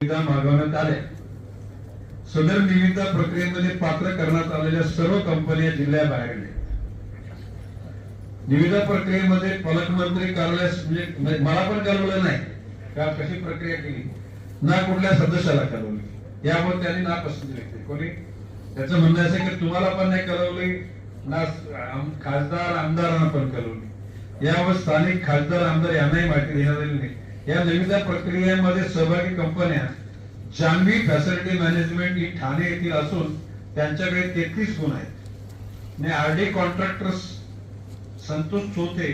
निविदा मागवण्यात आल्या। सदर निविदा प्रक्रियेमध्ये पात्र करण्यात आलेल्या सर्व कंपन्या जिल्ह्याबाहेर गेल्या। निविदा प्रक्रियेमध्ये पालकमंत्री कार्यालयास म्हणजे मला पण कळवलं नाही का कशी प्रक्रिया केली, ना कुठल्या सदस्याला कळवली, यावर त्यांनी नापसंती व्यक्त केली। कोणी त्याचं म्हणणं असं की तुम्हाला पण नाही कळवली, ना खासदार आमदारांना पण कळवली, यावर स्थानिक खासदार आमदार यांनाही माहिती देण्यात आली नाही। या निविदा प्रक्रियेमध्ये सहभागी कंपन्या जान्हवी फॅसिलिटी मॅनेजमेंट ही ठाणे येथील असून त्यांच्याकडे 33 गुण आहेत आणि आरडी कॉन्ट्रॅक्टर्स संतोष चोथे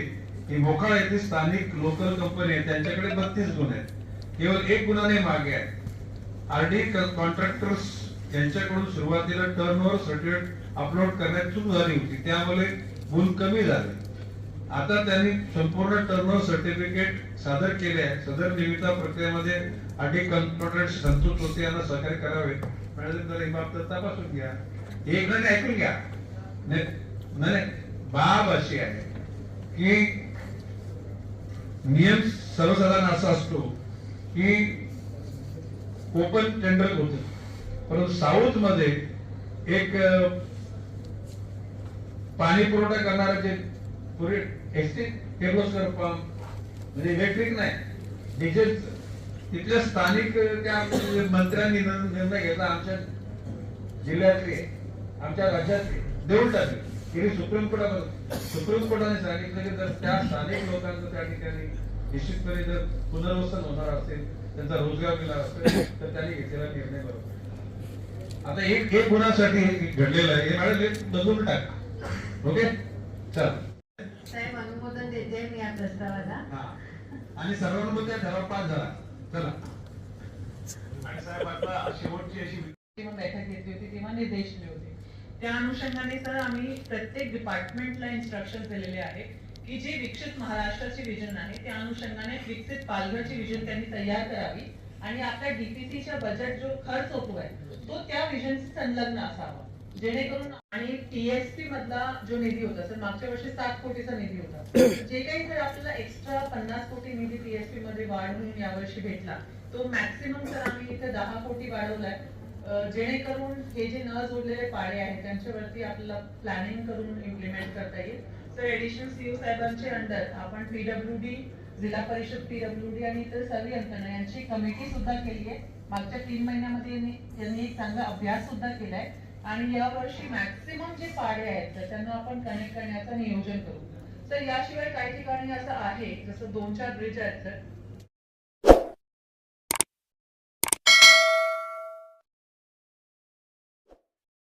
ही मोखाडा येथील स्थानिक लोकल कंपनी आहे, त्यांच्याकडे 32 गुण आहेत, केवळ 1 गुणाने मागे आहे। आरडी कॉन्ट्रॅक्टर्स यांच्याकडून सुरुवातीला टर्नओव्हर सर्टिफिकेट अपलोड करण्यात चूक झाली होती, त्यामुळे गुण कमी झाले। आता त्यांनी संपूर्ण टर्नओव्हर सर्टिफिकेट सादर केले आहे। सदर निविदा प्रक्रियेमध्ये आरडी कॉन्ट्रॅक्टर संतोष चोथे यांना सहकार्य करावे। मॅडम ही बाब तपासून घ्या, एक नाही ऐकून घ्या। नाही बाब अशी आहे की नियम सर्वसाधारण असा असतो की ओपन टेंडर होते, परंतु साऊथ मध्ये एक पाणी पुरवठा करणारा जे पुरे एसटी किर्लोस्कर पंप म्हणजे इलेक्ट्रिक नाही डिझेल, तिथल्या स्थानिक त्या मंत्र्यांनी निर्णय घेतला, आमच्या जिल्ह्यातले आमच्या राज्यातले देऊन टाकले। सुप्रीम कोर्टाने सांगितलं की जर त्या स्थानिक लोकांचं त्या ठिकाणी निश्चितपणे जर पुनर्वसन होणार असेल, त्यांचा रोजगार मिळणार असेल तर त्यांनी घेतलेला निर्णय बरोबर। आता एक गुणासाठी घडलेलं आहे, हे मॅडम बदलून टाक। ओके चल साहेब, अनुमोदन देते मी या प्रस्तावाला। आणि सर्वांमध्ये ठराव पास झाला। चला आणि साहेब आता शेवटची अशी बैठक घेतली होती तेव्हा निर्देश दिले होते, त्या अनुषंगाने सर आम्ही प्रत्येक डिपार्टमेंटला इन्स्ट्रक्शन दिलेले आहे की जे विकसित महाराष्ट्राची विजन आहे त्या अनुषंगाने विकसित पालघरची विजन त्यांनी तयार करावी आणि आपल्या डीपीसीच्या बजेट जो खर्च होतो आहे तो त्या विजनशी संलग्न असावा, जेणेकरून आणि टीएसपी मधला जो निधी होता सर मागच्या वर्षी 7 कोटीचा निधी होता, जे काही जर आपल्याला एक्स्ट्रा 50 कोटी निधी टीएसपी मध्ये वाढ म्हणून यावर्षी भेटला तो मॅक्सिमम सर आम्ही इथे 10 कोटी वाढवलाय, जेणेकरून हे जे न जोडलेले पाडे आहेत त्यांच्यावरती आपल्याला प्लॅनिंग करून इम्प्लिमेंट करता येईल। सर एडिशनल सीओ साहेबांचे अंडर आपण पीडब्ल्यूडी, जिल्हा परिषद पीडब्ल्यूडी आणि इतर सर्व यंत्रणा यांची कमिटी सुद्धा केली आहे। मागच्या 3 महिन्यामध्ये यांनी एक चांगला अभ्यास सुद्धा केलाय आणि यावर्षी मॅक्सिमम जे पाडे आहेत तर त्यांना आपण कनेक्ट करण्याचं नियोजन करू। सर याशिवाय काही ठिकाणी असं आहे जसं 2-4 ब्रिज आहेत सर